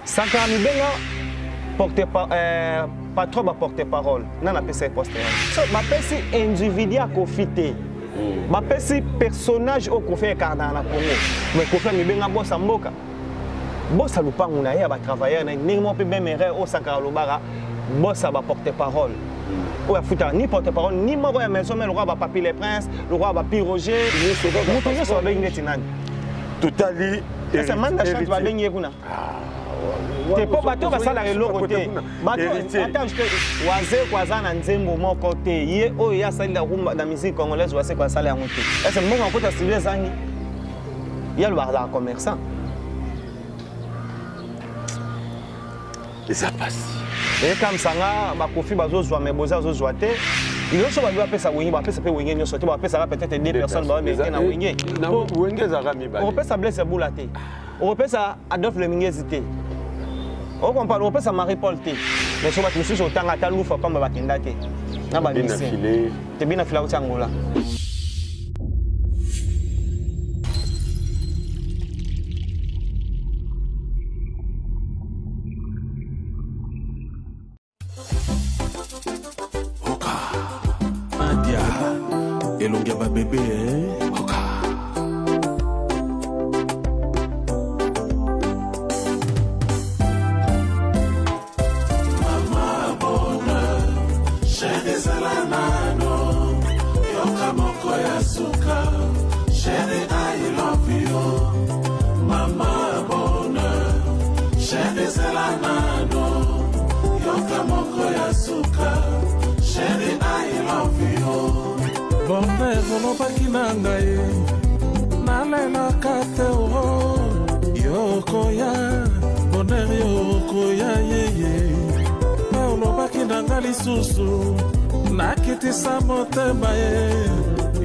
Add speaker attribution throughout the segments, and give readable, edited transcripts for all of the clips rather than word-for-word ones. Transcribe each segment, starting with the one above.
Speaker 1: Sankara Mibenga pas trop porte-parole. Nana pese poste. So ma pesi individu à confiter. Ma pesi personnage au confé cardan na Congo. Mais confé Mibenga bossa mboka. Bossa lupangu na ya ba travailler na ningmo pe même erreur au Sankara Lobara. Bossa ba porte-parole. Ou afuta ni porte-parole ni moko ya maison mais le roi ba Papi les Princes, le roi ba Piroger, Moutonyo so bengi tinani.
Speaker 2: Totali.
Speaker 1: C'est manda chante ba bengi kuna. T'es pas bateau va ça la côté. Bateau attends je waze kwaza na nzembo moko te. Ye o ya sali la rumba na musique congolaise waze kwa sala ya moto. Est-ce que mon côté civil zangi? Ya le barda commerçant.
Speaker 2: Et ça passe.
Speaker 1: Et comme ça nga ba kofi bazo zwa mais boza zo zwa te. Il y a des gens qui sont wengi, qui sont wengi, qui sont peut-être 2 personnes qui sont wengi.
Speaker 2: Wengi zarami ba.
Speaker 1: On peut ça Blaise Boulaté. On peut ça Adolphe Lemingezité. On comprend, on peut ça Marie-Paul T. Mais si on suis autant à Talou, faut pas me battre. Na ba bien filé. T'es bien filé au Angola.
Speaker 3: Elongia ba bébé Oka. Mama bonheur, chérie Zalanano, yoka moko ya suka, chérie I love you. Mama bonheur, chérie Zalanano, yoka moko ya suka, chérie I love you. Bonheur olobaki na ngai nalelaka te o yokoya bonheur yokoya yeye mpe olobaki na ngai lisusu nakitisa motema ye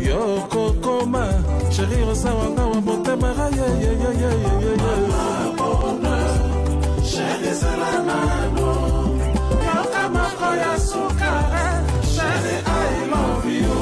Speaker 3: yokokoma sheri oza wanga wa motema ga yeyeyeyeyeye bonheur sheri ezala nano yoka moko ya suka sheri I love you.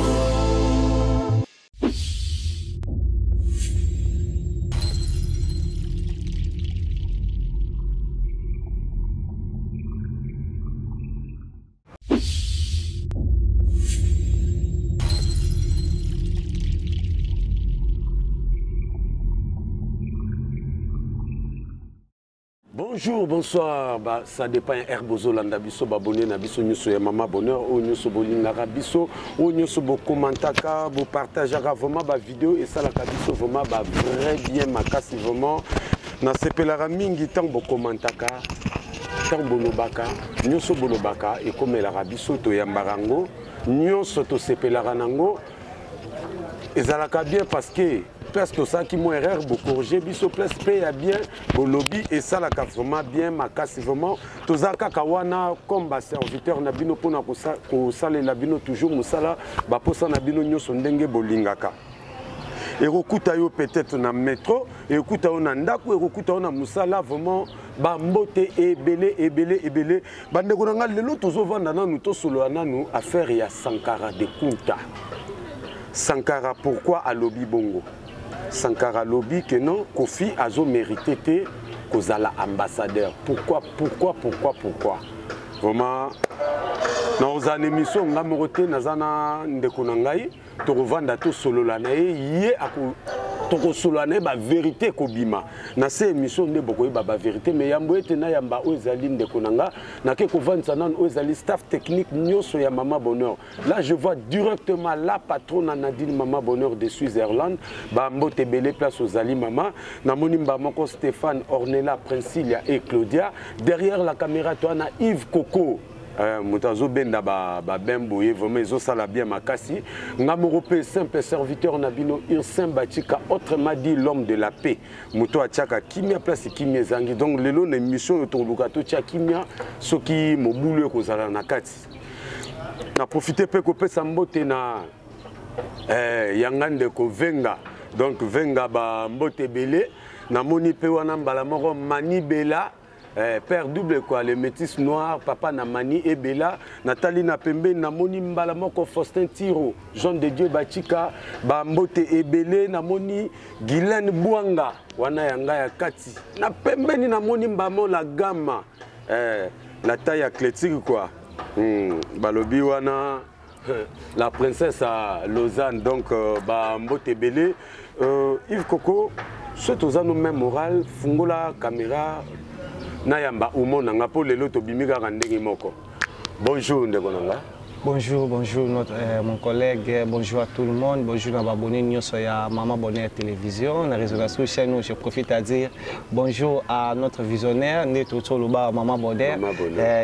Speaker 2: Bonjour, bonsoir. Bah, ça dépend. Herbozo landa biso babonné na biso nyuso ya mama bonheur ou nyuso bolingaka biso ou nyuso bo commentaka bo partagera vraiment ba vidéo et ça la biso vraiment ba vrai bien makasi vraiment na sepelara mingi tant bo commentaka tant bolobaka nyuso bolobaka et comme la biso to yambarango nyuso to sepelara nango ezalaka bien parce que place tout ça qui moi erreur beaucoup corriger biso place paye bien au lobby et ça la vraiment bien makasi vraiment tozaka kawana comme ba serviteur na bino pona ko sala la bino toujours musala ba posa na bino nyoso ndenge bolingaka et rokuta yo peut-être na métro et rokuta on ndako et rokuta on na musala vraiment ba mbote ebele bandeko na ngal lelo tozo vanda nanu to solo nanu affaire ya Sankara de Kunta. Sankara pourquoi à lobby bongo? Sankara lobby que non, Kofi Azo mérité Kozala ambassadeur. Pourquoi? Vraiment, dans une émission, on a moroté Nazana Ndekonangai, to revanda to solo lanae, yé ako to solo lanae ba vérité kobima. Na ces émissions ne beaucoup ba vérité, mais yambo etena yamba ozali Ndekonanga, na ke kovanda sanan ozali staff technique nyoso ya Mama Bonheur. Là je vois directement la patronne Nadine Mama Bonheur de Switzerland, ba mbote belé place ozali Mama, na monimba moko Stéphane, Ornella, Princilia et Claudia. Derrière la caméra toi na Yves Coco. Moutazo benda ba bemboye vraiment ils ont ça la bien makasi ngamorope simple serviteur nabino Irsin Batika autrement dit l'homme de la paix muto achaka kimia place kimia zangi donc lelo na émission to lukato tia kimia soki mobulu ko zala na kati na profiter pe ko pesa mbote na yangande ko venga donc venga ba mbote belé na moni pe wana mbala moko manibela père double quoi, les métis noirs, papa Namani et Bella, Nathalie Napembe, Namoni Mbalamoko, Faustin Tiro, Jean de Dieu Bachika, Bambote Ebele, Namoni, Guylaine Bouanga, Wana Yanga Yakati, Napembe ni Namoni Mbamo la Gamma, la taille athlétique quoi, Balobi Wana, la princesse à Lausanne, donc Bambote Ebele, Yves Coco, ce aux nous même moral, Fungola, caméra, Nayamba Oumo Nanga pour les lotos Bimiga Randegi Moko. Bonjour Ndegonanga.
Speaker 1: Bonjour, bonjour mon collègue, bonjour à tout le monde, bonjour à abonné à Maman Bonheur Télévision, la résolution chaîne, je profite à dire bonjour à notre visionnaire, Maman Bonheur.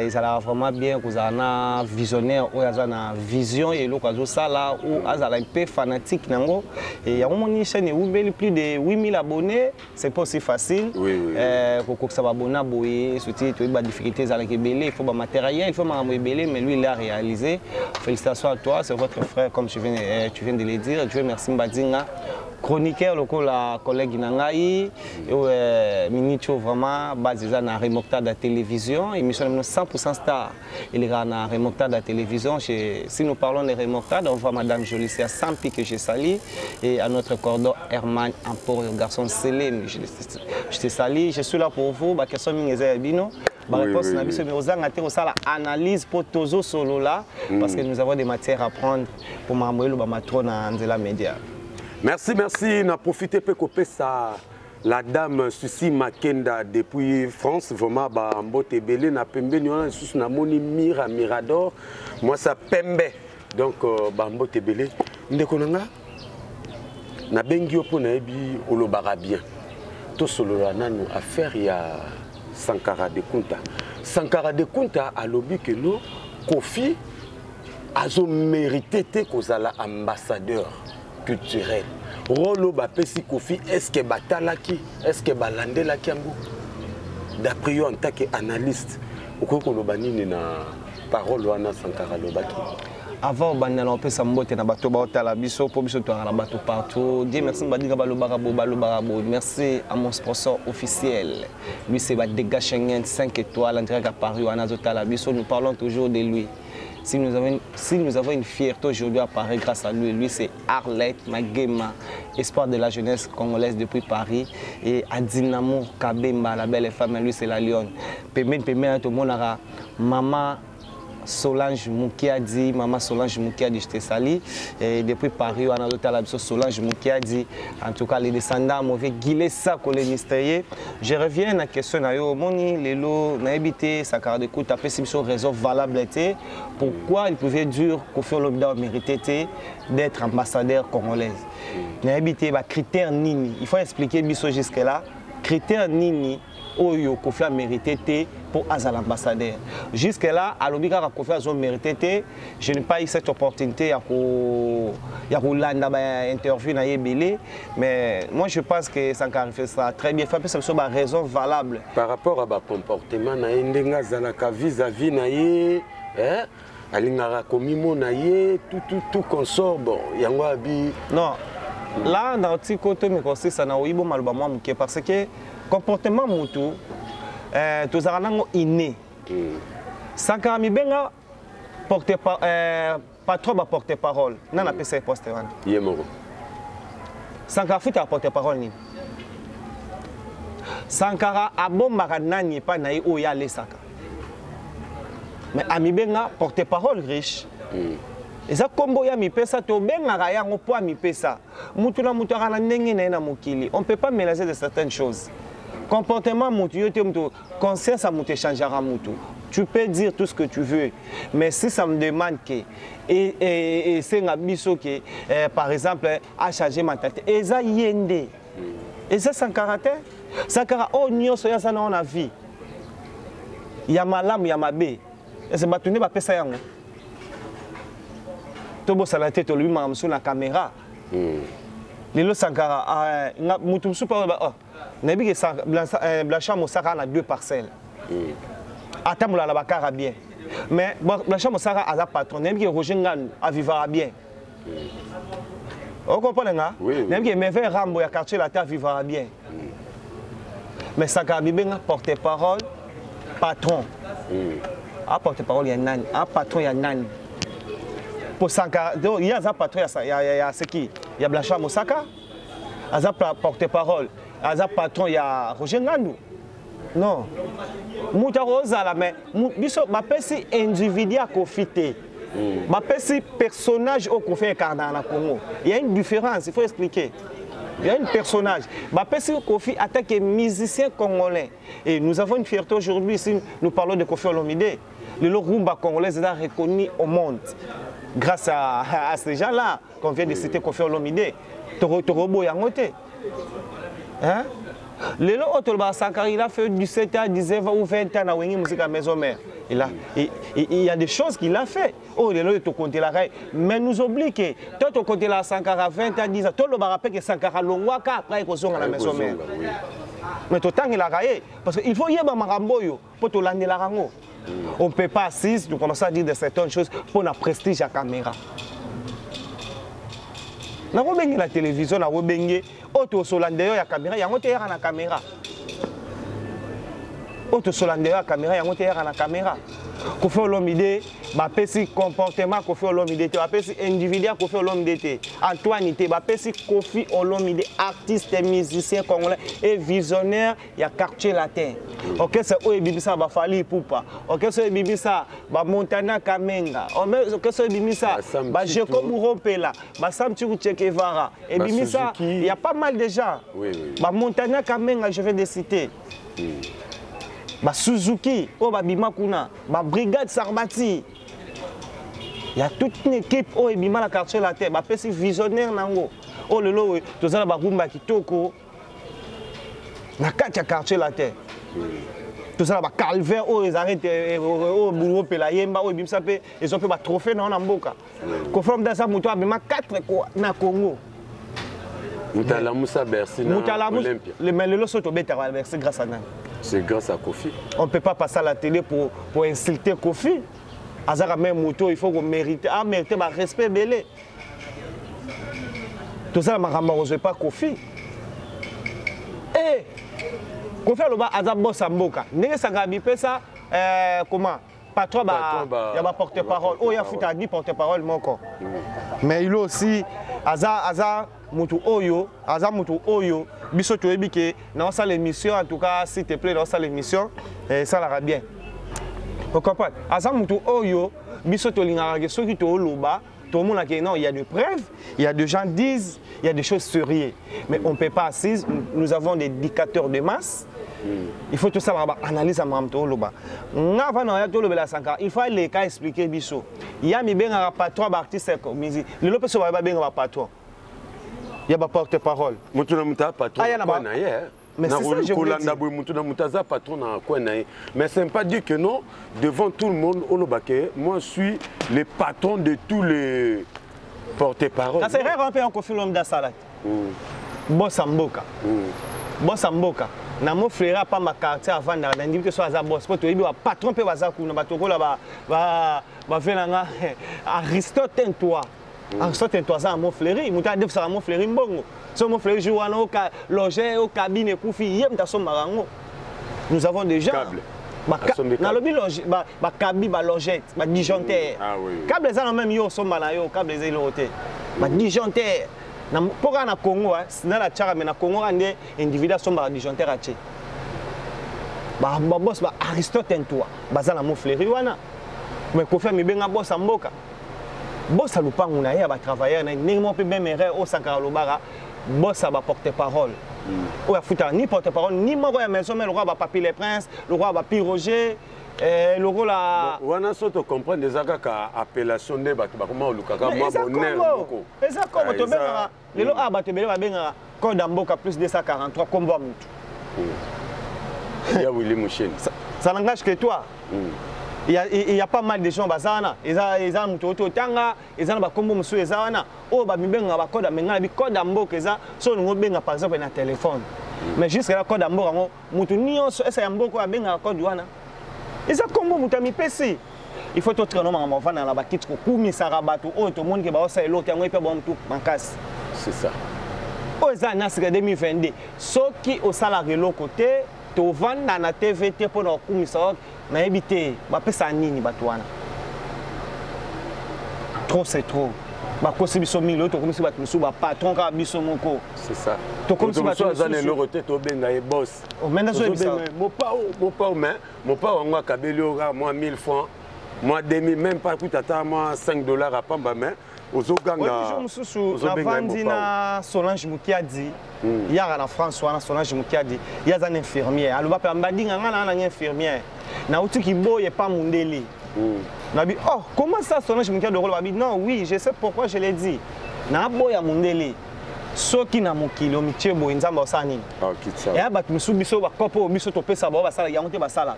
Speaker 1: Ils allaient vraiment bien, vous avez un visionnaire, ou une vision, et l'occasion ça là, où ils allaient un peu fanatique, et il y a une chaîne où il y a plus de 8000 abonnés, c'est pas aussi facile. Pour que ça va abonner, surtout il y a des difficultés avec les bélés, il faut du matériel, il faut des bélés, mais lui il l'a réalisé. Félicitations à toi, c'est votre frère, comme tu viens de le dire. Dieu merci Mbadinga, chroniqueur, la collègue Nangaï, Minicho vraiment basé dans la remontade de la télévision, émission 100% star. Il est en remontade de la télévision. Si nous parlons de remontade, on voit Madame Jolicia Sampi que j'ai sali et à notre cordon Herman Ampor, garçon Célène. Je te sali, je suis là pour vous. La question est Bino. Réponse analyse pour Tozo Solo là, parce que nous avons des matières à prendre pour m'amener le matron dans la média.
Speaker 2: Merci, merci. N'a profité peu que ça. La dame Susi Makenda depuis France, vraiment, Mbote Belé, na Pembe, na moni Mira Mirador, moi ça Pembe. Donc, Mbote Belé, Ndekonanga, na bengi opo na ebi olobara bien. To solo la nanu affaire ya Sankara de Kunta. Sankara de Kunta a lobby que nous, Kofi, a mérité qu'aux ambassadeur culturel. Rolo Bapesi Kofi, est-ce que Batalaki, est-ce que Balandelaki Ambo? D'après eux, en tant qu'analyste, au cours de l'Obanine, na parole wana Sankara Lobaki.
Speaker 1: Avant banana on peut s'emboter na bateau la biso pour biso toi na bateau partout. Dieu merci badinga balo. Merci à mon sponsor officiel. Lui c'est Badega Schengen 5 étoiles en direct à Paris à Nazota la biso. Nous parlons toujours de lui. Si nous avons une fierté aujourd'hui à Paris grâce à lui, lui c'est Arlette Magema, espoir de la jeunesse congolaise depuis Paris, et Adinamo Kabemba, la belle femme, lui c'est la lionne. Pemé tout le monde a maman Solange Moukiadi, maman Solange Moukiadi, je te salue. Et depuis Paris, on a d'autres la Solange Moukiadi. En tout cas, les descendants m'ont fait guiler ça pour les mystérieux. Je reviens à la question de Moni, Lelo, Naïbité, Sakara de Kout, après si raison valable était, pourquoi il pouvait dire qu'au fond l'obdat mérité d'être ambassadeur congolaise. Naïbité, critère Nini, il faut expliquer Bisso jusque-là. Critère Nini, Oyo, Kofi a mérité pour Azal ambassadeur. Jusque-là, à l'obligation de Kofi a mérité, je n'ai pas eu cette opportunité à Rolanda interview na Yébélé, mais moi je pense que Sankara fait ça très bien fait, parce que c'est une raison valable.
Speaker 2: Par rapport à comportement, na Ndenga Zalaka vis-à-vis na Yé, Alingara Komimo na Yé, tout consort, bon, Yango Abi.
Speaker 1: Non, là, dans le petit côté, mais ça n'a pas mal parce que comportement mutu tous aranango inné Sankara mibenga porter pas trop ba porter parole na na pesa poste wana
Speaker 2: yemoko
Speaker 1: Sankara futa porter parole ni Sankara abombaka nani pa na o ya lesaka mais amibenga porter parole riche eza kombo ya mipesa to bengaka yango po mipesa mutu na mutu akana ndenge na mokili on peut pas mélanger de certaines choses. Comportement mutu, conscience à mutu changera mutu. Tu peux dire tout ce que tu veux, mais si ça me demande que et c'est un biso que par exemple a changé ma tête, et ça yende, et ça sans caractère, Sankara oh nyo soya ça na vie. Il y a malam, il y a mabé, et c'est batourné ba pesa yango. Tobo ça la tête lui mam sur la caméra. Lelo Sankara mutu super oh Nabi que Blanchard Moussara a 2 parcelles. Attends la bakara bien. Mais Blanchard Moussara a un patron. Nabi que Roger Ngan a vivra bien. Vous comprenez ça? Nabi que Meve Rambo a quartier la terre vivra bien. Mais Sankara Bibenga porte parole patron. Un porte-parole, il y a Nani. Un patron, il y a Nani. Pour Sankara, il y a un patron, il y a qui? Il y a Blanchard Moussaka. Il y a un porte-parole. Il y a un patron, il y a Roger Ngandou. Non. Mouta Rosa, mais ma personne individuelle à confiter. Ma personne personnage au conflit incarné dans Congo. Il y a une différence, il faut expliquer. Il y a un personnage. Ma personne Kofi attaque les musiciens congolais. Et nous avons une fierté aujourd'hui si nous parlons de Kofi Olomide. Le rumba congolais est reconnu au monde. Grâce à ces gens-là qu'on vient de citer Kofi Olomide. Torobo Yangote. Hein? Le Sankara, il a fait 17 ans, 19 ou 20 ans dans la musique à maison mère. Il y a des choses qu'il a fait. Oh, il est compté la raille. Mais nous oublie que toi, tu compté la Sankara 20 ans, 10 ans. Toi, le rappelle que Sankara Longwaka après, il sont à la maison mère. Mais tout le temps, il a raillé. Parce qu'il faut y avoir un maramboyo pour te l'année la rango. On ne peut pas assis, nous commençons à dire de certaines choses pour la prestige à la caméra. Na robengi la télévision, na robengi auto solandeo ya caméra, ya ngote yaka na caméra. Auto solandeo ya caméra, ya ngote yaka na caméra. Kofi Olomide, ba pesi comportement Kofi Olomide, ba pesi individuel Kofi Olomide, Antoine te, ba pesi Kofi Olomide, artiste, musicien congolais et visionnaire ya quartier latin. OK, c'est eux bibisa ba Fali Poupa. OK, c'est bibisa ba Montana Kamenga. OK, c'est bibisa ba Jacob Ropela, ba Sam Tiku Chekevara. Et bibisa, il y a pas mal de gens. Ba Montana Kamenga, je vais les citer. Ba Suzuki, oh ba Bimakuna, ba Brigade Sarbati. Il y a toute une équipe oh et bima la quartier la terre, ba pesi visionnaire nango. Oh le lo, tous ala ba rumba kitoko. Na katia quartier la terre. Tout ça ba calvaire oh ils arrêtent oh boulot pe la yemba oh bimsa pe ils ont fait ba trophée na mboka. Conforme dans ça moto abima 4 na Congo.
Speaker 2: Moutala Moussa Bercy na Olympia.
Speaker 1: Mais le loso to beta Bercy grâce à Nani.
Speaker 2: C'est grâce à Kofi. On
Speaker 1: ne peut pas passer à la télé pour insulter Kofi. Azara même moto, il faut qu'on mérite. Ah, mériter ma respect belé. Tout ça, je ne pas Kofi. Eh, Kofi Aloba, Azar Bossamboka. N'est-ce pas ça? Comment? Patron, il y a ma porte-parole. Oh, il y a foutu à 10 porte-parole, mon corps. Mais il a aussi, Azar Moutou Oyo, Azar Moutou Oyo, Biso tu es que dans sa l'émission, en tout cas, s'il te plaît, dans sa l'émission, ça l'ira bien. Vous comprenez? Azar Moutou Oyo, Biso tu es ceux qui te loba, tout le monde a dit non, il y a des preuves, il y a des gens qui disent, il y a des choses sérieuses. Mais on ne peut pas assiser, nous avons des dictateurs de masse. Il faut tout ça analyse à Mamto Loba. Il faut les cas expliquer biso. Il y a mis bien un patron d'artistes comme musique. Le Lopez va bien un patron. Il y a un porte-parole. Mais c'est ça que je voulais dire.
Speaker 2: Mais ça ne veut pas dire que non, devant tout le monde, moi je suis le patron de tous les porte-paroles.
Speaker 1: Ça serait un peu un conflit l'homme d'Assalat. Bossamboka. Bossamboka. Na mo frère pas ma quartier avant na ndimi que soit za boss pour toyebi wa patron pe baza kuna batoko la ba venanga Aristote toi Aristote toi ça mo fleury muta def ça mo fleury mbongo so mo fleury joana au loger au cabine kufi yem ta so marango nous avons des gens na lobi loge ba kabi ba logette ba disjoncteur câble ça même yo so na yo câble ça loté ba disjoncteur pour na Congo na la tchara mais na Congo ande individu somba disjoncteur ache ba boss ba Aristote toi baza na mo fleury wana mais ko faire mi benga boss mboka boss alupangu na ya ba travailleur na nimo pe même erreur au Sankara Lobara boss ba porte-parole o ya futa ni porte-parole ni moko ya maison mais le roi ba Papi les Princes le roi ba Piroger le rôle là
Speaker 2: wana soto comprendre déjà ka appellation de ba comment lukaka moi bonheur moko
Speaker 1: eza comme to benga lelo a ba te bele ba benga code mboka plus 243 comme va mutu
Speaker 2: ya Willy Mouchen
Speaker 1: ça n'engage que toi. Il y a pas mal de gens bazana eza mutu otanga eza na ba kombo musu eza wana o ba mibenga ba code menga bi code mboka eza so ngo benga par exemple na téléphone mais jusqu'à la code mboka ngo mutu nyonso esa ya mboka ba benga code wana eza kombo mutu amipesi il faut tout traîner en avant dans la bakit ko kumisa rabato o to monde ke ba osa eloko yango epe ba mutu mankasi
Speaker 2: c'est ça
Speaker 1: o eza na sika 2022 soki o salarié l'autre côté tovanda na TVT pour na kumisa na ebité ba pesa nini batwana trop c'est trop ba kosi biso milo to komisi batu musu ba patron ka biso moko
Speaker 2: c'est ça
Speaker 1: to komisi batu
Speaker 2: musu azane lorote to benga e boss
Speaker 1: maintenant so ebisa
Speaker 2: mon pas on a kabeli ora moi 1000 francs moi 2000 même pas coûte ata moi 5 dollars à pamba mais ozoganga
Speaker 1: mususu na vandi na Solange Mukiadi yara na François na Solange Mukiadi yaza na infirmière aloba pe mbadinga ngana na infirmière na utuki boye pa mundeli nabi oh comment ça Solange Mukiadi de non oui je sais pourquoi je l'ai dit na boya mundeli soki na mokili omitie boye nzamba osani ya batu musu biso ba kopo biso to pesa ba sala yango te ba sala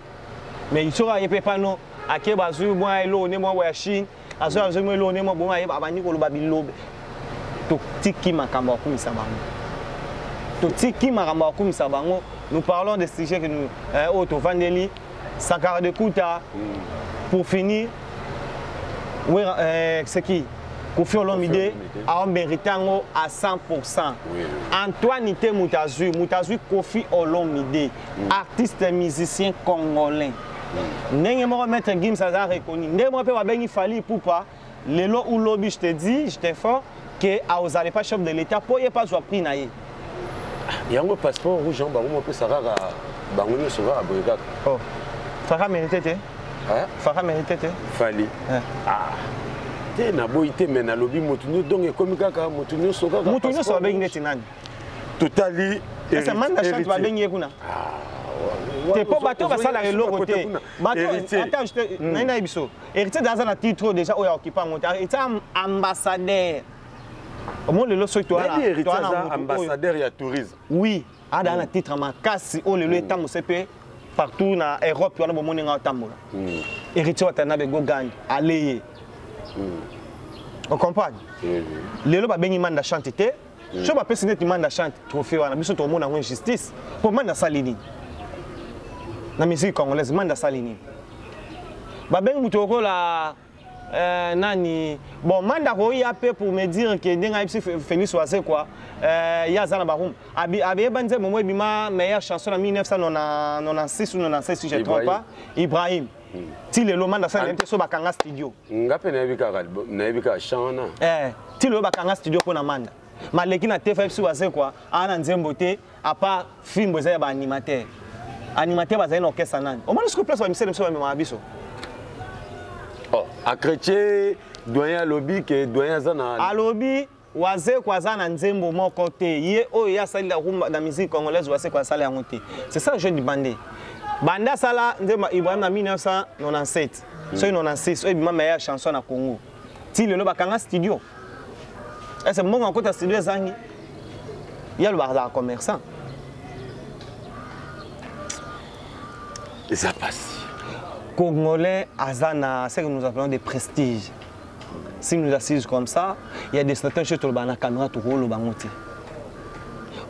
Speaker 1: mais il sera yepé pano ake bazu moi elo ne moi wa Chine azo azo moi elo ne moi bon aye abani ko lo babilobe to tiki makamba okumisa bango to tiki makamba okumisa bango nous parlons des sujets que nous auto vandeli Sankara de Kouta pour finir oui c'est qui Koffi Olomide a mérité à 100%. Antoine Ité Moutazui Koffi Olomide, artiste et musicien congolais. N'est-ce maître Gims a reconnu. N'est-ce pas ben Fally Ipupa. Le lot où lobby je te dis, je t'informe que vous n'allez pas chef de l'État pour y pas jouer prix naïe.
Speaker 2: Il y a un passeport rouge en bas où on peut savoir à Bangouni sur la brigade.
Speaker 1: Oh, Farah mérité. Farah mérité.
Speaker 2: Fally. Ah. Na boité mais na lobby motunyo donc comme kaka motunyo soka
Speaker 1: motunyo so ba ngeti nani
Speaker 2: totally
Speaker 1: c'est manda chante ba bengi kuna te po bato ba sala le côté bato attends je te na biso héritier dans un titre déjà oya occupant monter héritier ambassadeur au moins le so toi là
Speaker 2: ambassadeur ya tourisme
Speaker 1: oui a dans un titre makasi o le état mosepe partout na Europe on a bomoni nga tambola héritier watana be go gang aller. On comprend. Les gens qui ont chanté, je ne sais pas si ils ont chanté trophée, ils ont une justice. Pour moi, salini. La musique congolaise, ils salini. Bon, manda pour me dire que Félix Oazé quoi, Yazana Baroum, Abé Banze Momo Bima meilleure chanson en 1996 ou 97 si je ne me trompe pas, Ibrahim. Si le lomand da ça n'était sur Bakanga studio.
Speaker 2: Ngape na ebika chana.
Speaker 1: Si le Bakanga studio pour Namanda. Maleki na TFF sur Oazé quoi, ana nzembote à part film boza ba animateur. Animateur baza na orchestre nan. Au moins ce que place ba misel mso ba biso.
Speaker 2: Oh, a chrétien doyen lobby que doyen zana.
Speaker 1: A lobby Oazé kwa zana nzembo moko te. Ye o ya sali la rumba na musique congolaise Oazé kwa sali yango te. C'est ça le jeu du bandé. Banda Sala, Ibrahim en 1997. C'est 1996, c'est ma meilleure chanson à Congo. Si le Bakanga studio. C'est mon encore studio Zangi. Il y a le bazar commerçant.
Speaker 2: Et ça passe.
Speaker 1: Congolais, Azana, c'est que nous appelons des prestiges. Si nous assisons comme ça, il y a des certains choses qui sont caméra tout le bangoté.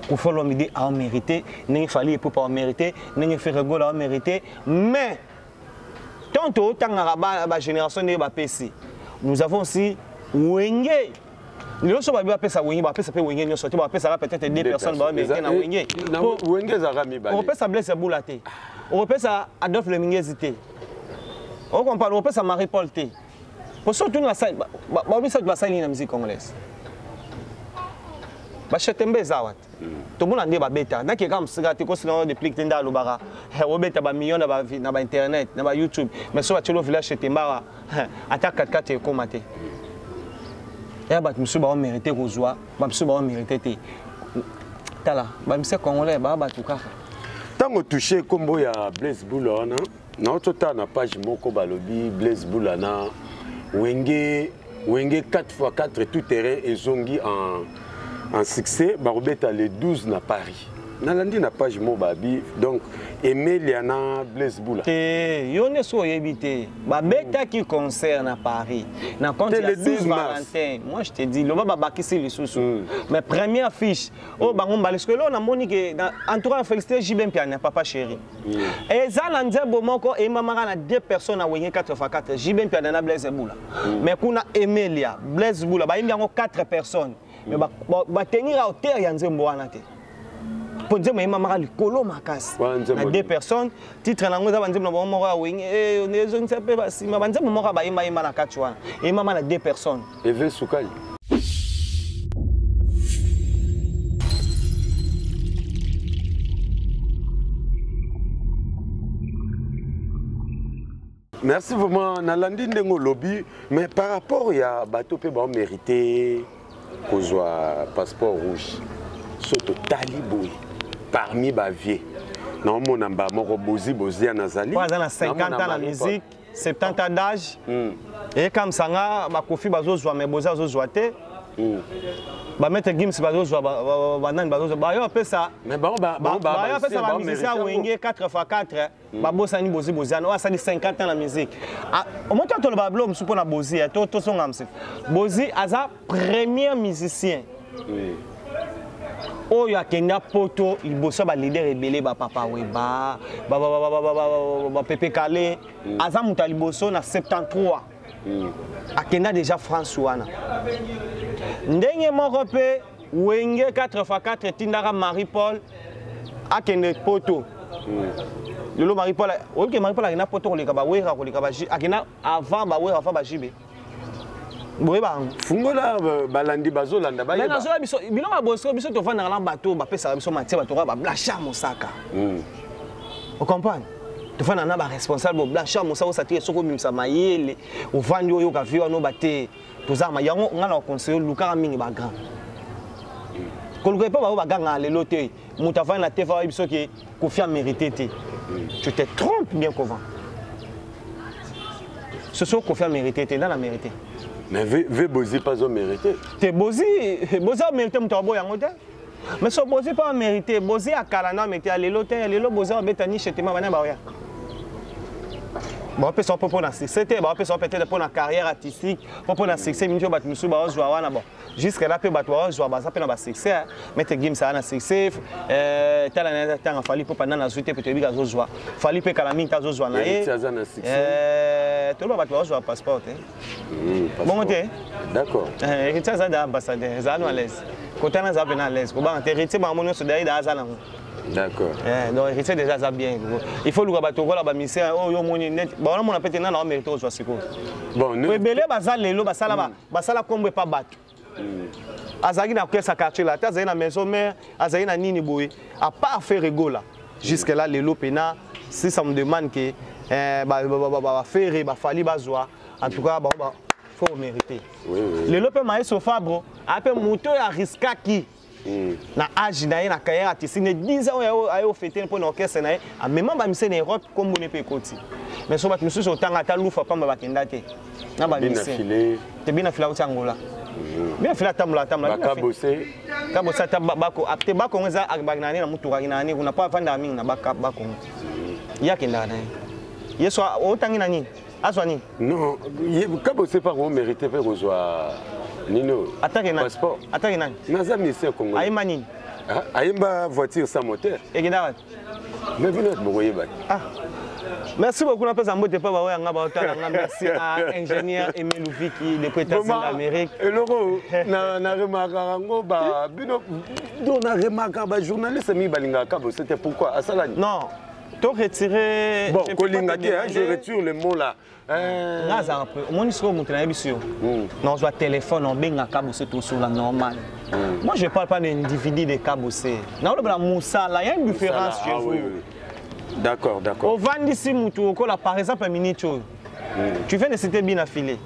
Speaker 1: Koffi Olomide a mérité, n'est Fally Ipupa a mérité, n'est Ferrego a mérité, mais tant autant la génération de Bapesi, nous avons aussi Wenge. Les autres sont pas pesa Wenge, pesa pe Wenge, nous sortons pesa peut-être deux personnes ba mérité na Wenge.
Speaker 2: Wenge za rami ba.
Speaker 1: On pesa Blaise Boulaté. On pesa Adolphe Lemingezité. On comprend, on pesa Marie-Paul T. Pour surtout na ça, ba bisa ba ça na musique congolaise. Ba chetembe zawat. Tout le monde a dit bêta. N'a que comme ça, tu connais depuis que tu es lobara. Robeta ba millions na ba internet, na ba YouTube. Mais sur le village chetemba, attaque 4 et commater. Et ba monsieur ba mérité rozoa, ba monsieur ba mérité té. Tala, ba monsieur congolais ba tout ka.
Speaker 2: Tant que touché combo ya Blaise Boula na, na autre na page moko balobi Blaise Boula na Wenge 4x4 tout terrain et zongi en succès, Barobeta le 12 na Paris. Nalandi na page Mobabi, donc Emiliana Blaise Boula.
Speaker 1: Yone so yebité. Babeta qui concerne à Paris. Na compte le 12 Valentin. Moi je te dis, le baba bakisi le sous. Mais première fiche, oh bangon balesque là on a monique en tout cas féliciter JB Piana papa chéri. Et ça nanzebo moko et maman na deux personnes à Wenge 4x4. JB Piana na Blaise Boula. Mais kuna Emilia Blaise Boula, ba yimbi 4 personnes. Mais ba tenir à hauteur ya nzembo wana te. Pour dire mais maman li kolo makas. Na 2 personnes, titre na ngoza banzembo na mama wa wing eh nezo nsape basima banzembo moko ba yima na kati wana. Et maman na 2 personnes.
Speaker 2: Eve Sukali. Merci vraiment Nalandi ndengo lobby, mais par rapport à bateau pe ba mérité kozwa passeport rouge. Soto taliboui parmi bavier. Non mon amba moko bozi Nazali.
Speaker 1: Moi j'ai 50 ans la musique, 70 ans d'âge. Et comme ça ma kofi bazo zwa mais boza zo zwa te. Ba mettre Gims bazo zwa ba nan bazo ba yo pe ça. Mais bon ba yo pe ça ba musicien wenge 4x4 ba bossa ni bozi no ça dit 50 ans la musique. Au moins toi le bablo msupo na bozi to son ngamse. Bozi aza premier musicien. Oh ya kenda poto liboso ba leader rebelle ba papa weba ba Pepe Kale aza muta liboso na 73 akenda déjà France wana ndenge moko pe wenge 4x4 tindaka Marie-Paul akende poto lelo Marie-Paul oyoke Marie-Paul akenda poto koleka ba wera koleka ba akenda avant ba wera avant ba jibe boye bango
Speaker 2: fungola balandi bazolanda ba
Speaker 1: yeba nazola biso bilonga bosko biso to vanda na bateau ba pesa biso matia bato ba blasha mosaka vous comprenez to vanda na ba responsable bo blasha mosaka osatire soko bimisa mayele ovandi oyo ka viwa no bate tozama yango ngana conseiller luka mingi ba grand koluka pa ba ganga lelo te muta vanda na teva biso ki confiance mérité te tu te trompes bien comment ce sont confiance mérité te dans la mérité.
Speaker 2: Mais ve bozi pas au mérité.
Speaker 1: Te bozi a mérité mon travail en hôtel. Mais ce bozi pas mérité, bozi a kalana mérité à l'élo bozi a betani chez tema bana baoya. Bon peut son pour na c'était bon peut son peut-être pour la carrière artistique, pour la succès minjo bat musu ba ozwa wana bon. Jusqu'à là peut bat ozwa ba ça peut na ba succès, mettre game ça na succès tala na tanga fali pour pendant na suite peut-être biga ozwa. Fali pe kala minta ozwa na ye. Tout le monde va jouer passeport. Bon,
Speaker 2: d'accord.
Speaker 1: Héritier ça d'ambassadeur, ça à l'aise. Côté na ça à l'aise. Pour ba héritier ba monio so derrière ça là.
Speaker 2: D'accord.
Speaker 1: Donc héritier déjà ça bien. Il faut le bateau là ba mission oh yo moni net. Ba on a pété na mérite au siko.
Speaker 2: Bon, nous
Speaker 1: belé ba za lelo ba sala kombe pa bato. Azaki na kwa sa quartier là, azaki na maison mère, azaki na nini boy. A part faire rigola. Jusque là lelo pena si ça me demande que faire ba fali bazwa en tout cas faut mériter. Le lope maïso Fabro après moto ya riskaki na âge na carrière artistique 10 ans ayo fêter pour l'orchestre na a même ba mise na Europe comme on peut côté mais so ba musu so tanga ta lufa pa ba kenda te na ba mise te bina fila utangola bien fila tamla
Speaker 2: ka bosser
Speaker 1: ta bako apte bako ngeza agbagina na mutu ngina ni kuna pa vanda mingi na bako ya kenda na yeso otangi na nini azwani
Speaker 2: non kabo c'est pas on mérité faire ozwa nino passeport
Speaker 1: attaque nani
Speaker 2: naza ministère congolais
Speaker 1: ayima nini
Speaker 2: ayimba voiture sans moteur
Speaker 1: ekenda wat
Speaker 2: mais vino bokoye ba
Speaker 1: merci beaucoup na pesa mbote pa bawe nga ba otala merci à ingénieur Emile Louviki de États-Unis d'Amérique
Speaker 2: eloko na remarka ngo ba bino do na remarka ba journaliste mi balinga kabo c'était pourquoi asala
Speaker 1: non to retirer
Speaker 2: bon kolingaki je retire le mot là
Speaker 1: ngaza après mon isko mutana ebisio non soit téléphone on benga kabose tout sur la normal moi je parle pas d'individu de kabose na le bla musala il y a une différence chez vous
Speaker 2: d'accord
Speaker 1: au vandisi mutu okola par exemple minicho tu viens de citer bien affilé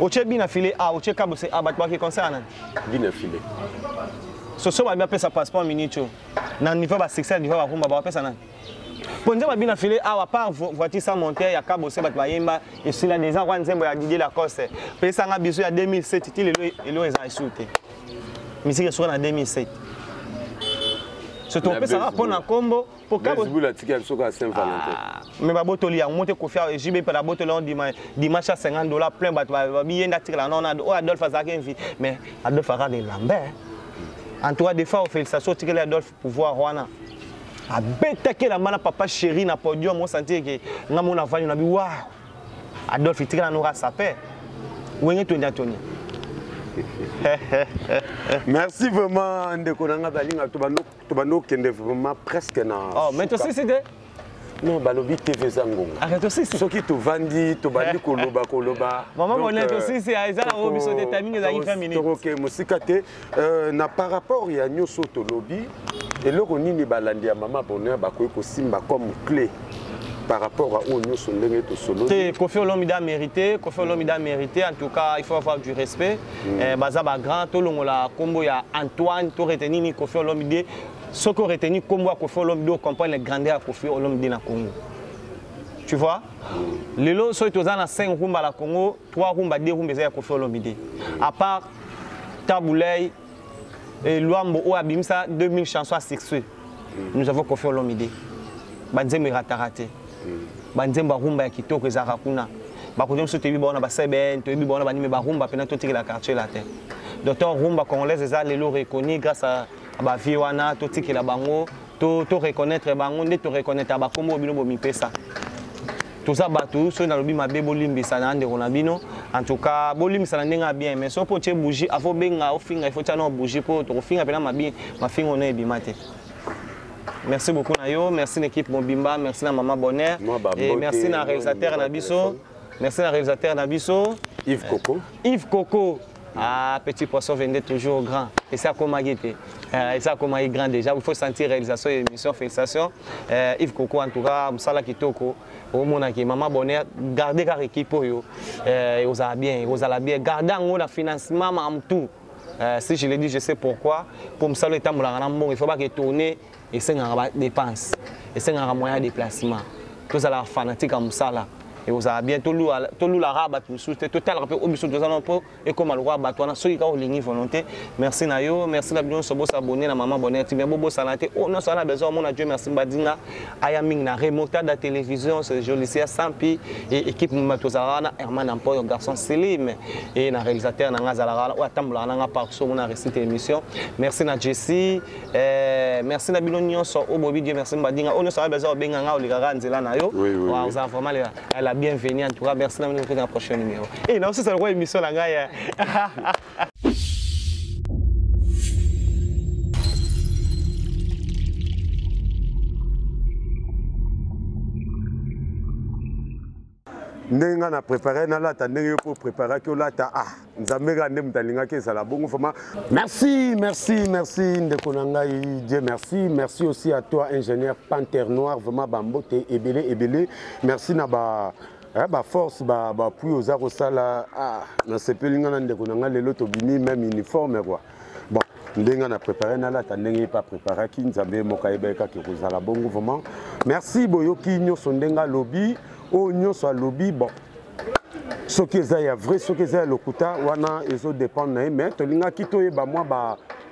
Speaker 1: au tché bien affilé au tché kabose bat ba qui concerne
Speaker 2: bien affilé
Speaker 1: so so ba bien pesa passeport minicho na niveau ba succès niveau ba rumba ba pesa na Ponze babina filé à part voiture sans monter ya kabose bat bayemba et sur la des ans nzembo ya Didier Lacoste pesa nga biso ya 2007 ti lelo eza shooté musique sur en 2007 surtout pesa pour na kombo pour kabose
Speaker 2: la ticket sur à Saint-Valentin
Speaker 1: mais ba botoli ya monter kofia JB pa la botoli on dimanche à $50 plein bat ba bienda tikala non o Adolphe Azakenvi mais Adolphe Ara de Lambert en toi des fois félicitations tikala Adolphe pouvoir wana a betake la mana papa chéri na podium on sentir que nga mona vanyo na bi wa Adolphe tika na nora sapé wenge to ndatonia
Speaker 2: Merci vraiment ndeko nanga balinga tobando kende vraiment presque na.
Speaker 1: Oh, mais toi aussi c'était
Speaker 2: non, balobi TV zango.
Speaker 1: Arrête aussi.
Speaker 2: Ce qui te vandi, to bandi koloba.
Speaker 1: Maman bonnet aussi c'est Aïza au biso déterminé dans 20 minutes.
Speaker 2: OK, musikate na par rapport ya nyoso to lobi et le nini balandi ya maman bonheur bakoyi ko simba comme clé par rapport à où nous sommes les solo.
Speaker 1: Kofi Olomide a mérité, Kofi Olomide a mérité. En tout cas, il faut avoir du respect. Bazaba grand, tout le monde a combo ya Antoine, tout retenu ni Kofi Olomide. Ce qu'on retenu combo à Kofi Olomide, on comprend les grandeurs à Kofi Olomide na Congo. Tu vois? Les lots sont tous dans 5 rumba à la Congo, 3 rumba, 2 rumba à Kofi Olomide. À part Taboulay et Luambo ou Abimsa, 2000 chansons à succès. Nous avons Kofi Olomide. Banzembe ratarate. Banzemba rumba ya kitoko ezaka kuna. Bakodim so tebi bona ba seben, tebi bona ba nime ba rumba pena to tiki la quartier la terre. Docteur rumba congolaise eza lelo reconnu grâce à ba viwana to tiki la bango, to reconnaître bango, nde to reconnaître ba kombo bino bo mipesa. Tout ça batu so na lobi mabe bolimbisa na ndeko na bino. En tout cas, bolimbisa na ndenga bien mais so po tie bougie, afo benga ofinga, il faut tia na bougie po to finga pena mabi, mafinga on ebimate. Merci beaucoup Nayo, merci l'équipe Mobimba, merci la maman Bonheur et merci la réalisateur Nabiso. Merci la réalisateur Nabiso.
Speaker 2: Yves Coco.
Speaker 1: Yves Coco. Ah, petit poisson vendait toujours grand. Et ça comment il était. Et ça comment il est grand déjà. Il faut sentir réalisation et émission. Félicitations. Yves Coco en tout cas, Msala Kitoko. Au monde qui maman Bonheur, gardez car équipe yo. Vous allez bien, vous allez bien. Gardez en le financement en tout. Si je l'ai dit, je sais pourquoi. Pour me saluer, il faut pas que tourner. Et c'est une dépense, et c'est un moyen de déplacement. Tout ça, la fanatique comme ça là. Et vous avez bien tout le rabat, tout tel rappel au biseau de Zanompo et comme le roi Batouana, ceux qui ont ligné volonté. Merci Nayo, merci la bien sobo s'abonner, la maman bonheur, tu bien bobo sanate. Oh non, ça a besoin, mon adieu, merci Badinga. Ayaming na remontada de la télévision, c'est joli, c'est Sampi et équipe Matozarana, Herman Ampo, garçon Selim et na réalisateur Nangazalara, ou Atambla Nanga par son on a récité l'émission. Merci na Jessie, merci na Bilonion sur Obobi, Dieu merci Badinga. On ne sera besoin de Benganga ou les Garanzela Nayo. Vous avez vraiment la bienvenue en tout cas, merci de nous retrouver dans le prochain numéro. Et non, c'est ça la émission la gars.
Speaker 2: Nenga na préparé na lata ndenge pour préparer que lata nzambega ndem talinga ke sala bongo vraiment. Merci ndeko nangai Dieu merci aussi à toi ingénieur Panthère Noir vraiment bambote ebele merci na ba force ba puis aux arosala na sepelinga na ndeko nangai lelo to bini même uniforme quoi. Bon ndenga na préparé na lata ndenge pas préparé ki nzambe mokayebeka ke kozala bongo vraiment. Merci boyoki nyoso ndenga lobby o nyonso lobby bon soki eza ya vrai soki eza ya lokuta wana ezo dépend na mais tolinga kito yeba moi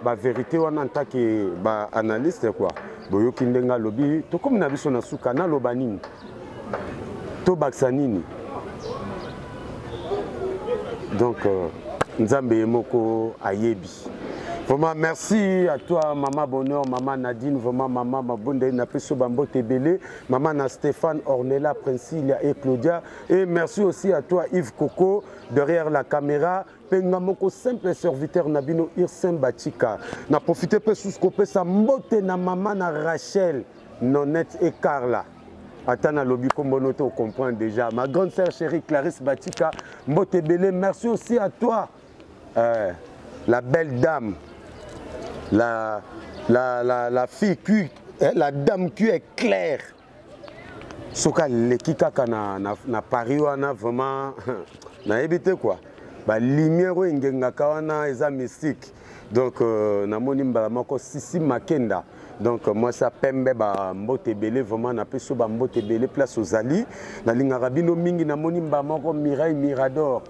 Speaker 2: ba vérité wana en tant que ba analyste quoi boyoki ndenga lobby to comme na biso na suka na loba nini to baksa nini donc nzambe moko ayebi. Vraiment merci à toi maman Bonheur, maman Nadine, vraiment maman Mabonde Napeso Bambo Tebele, maman na Stéphane Ornella, Princilia et Claudia. Et merci aussi à toi Yves Coco derrière la caméra. Pengamoko simple serviteur Nabino Irsen Bachika. Na profité peu sous scopé sa mbote na maman na Rachel, Nonette et Carla. Attends, lobby comme on comprend déjà. Ma grande sœur chérie Clarisse Bachika, mbote Bele, merci aussi à toi. La belle dame, la fille qui, la dame qui est claire. Soka l'équipe na Paris wana vraiment na évité quoi. Ba lumière ngengaka wana eza mystique. Donc na moni mbala moko Sisi Makenda. Donc moi ça pembe ba mbote belé vraiment na peso ba mbote belé place aux Ali. Na lingaka bino mingi na moni mbala moko Mireille Mirador.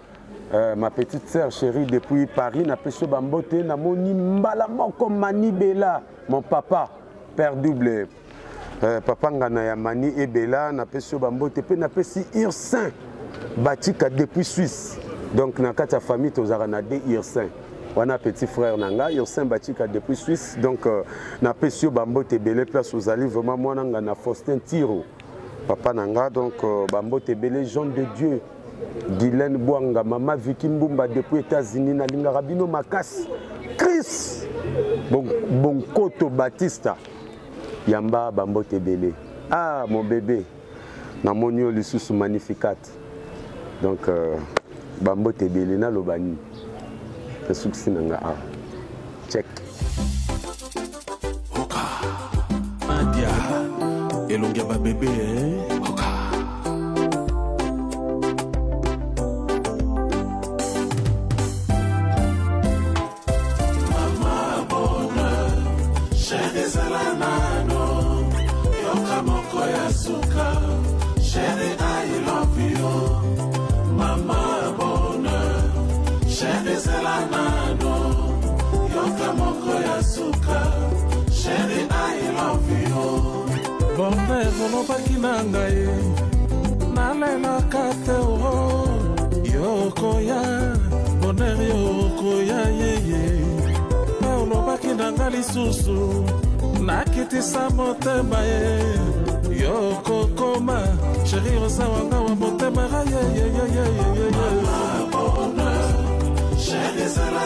Speaker 2: Ma petite sœur chérie depuis Paris n'a pas su bambote na moni mbala moko Mani Bella mon papa père double papa ngana ya Mani et Bella n'a pas su bambote pe n'a pas si Irsin Batika depuis Suisse donc na kata famille tozara na de Irsin wana petit frère nanga Irsin Batika depuis Suisse donc n'a pas su bambote Bella place aux Ali vraiment moi ngana Faustin Tiro papa nanga donc bambote Bella Jean de Dieu Guylaine Bouanga, Mama Vicky Mbumba depuis États-Unis, Nalinga Rabino Makas, Chris, bon Koto Batista, Yamba Bambo Tebele. Ah, mon bébé, Namonio Lissus Magnificat. Donc, Bambo Tebele, na Lobani. Le succès nanga. Check.
Speaker 3: Oka. Adia. Elonga ba bébé, Oka. Mama bonheur, chérie Zalanano, Yoka moko ya suka, chérie I love you. Mama bonheur, chérie Zalanano, Yoka moko ya suka, chérie I love you. Bonheur olobaki na ngai nalelaka te o yokoya bonheur yokoya yeye olobaki na ngai lisusu nakitisa motema ye yokokoma sheri oza wanga wa motema yeyeyeyeyeye. Sheri ezala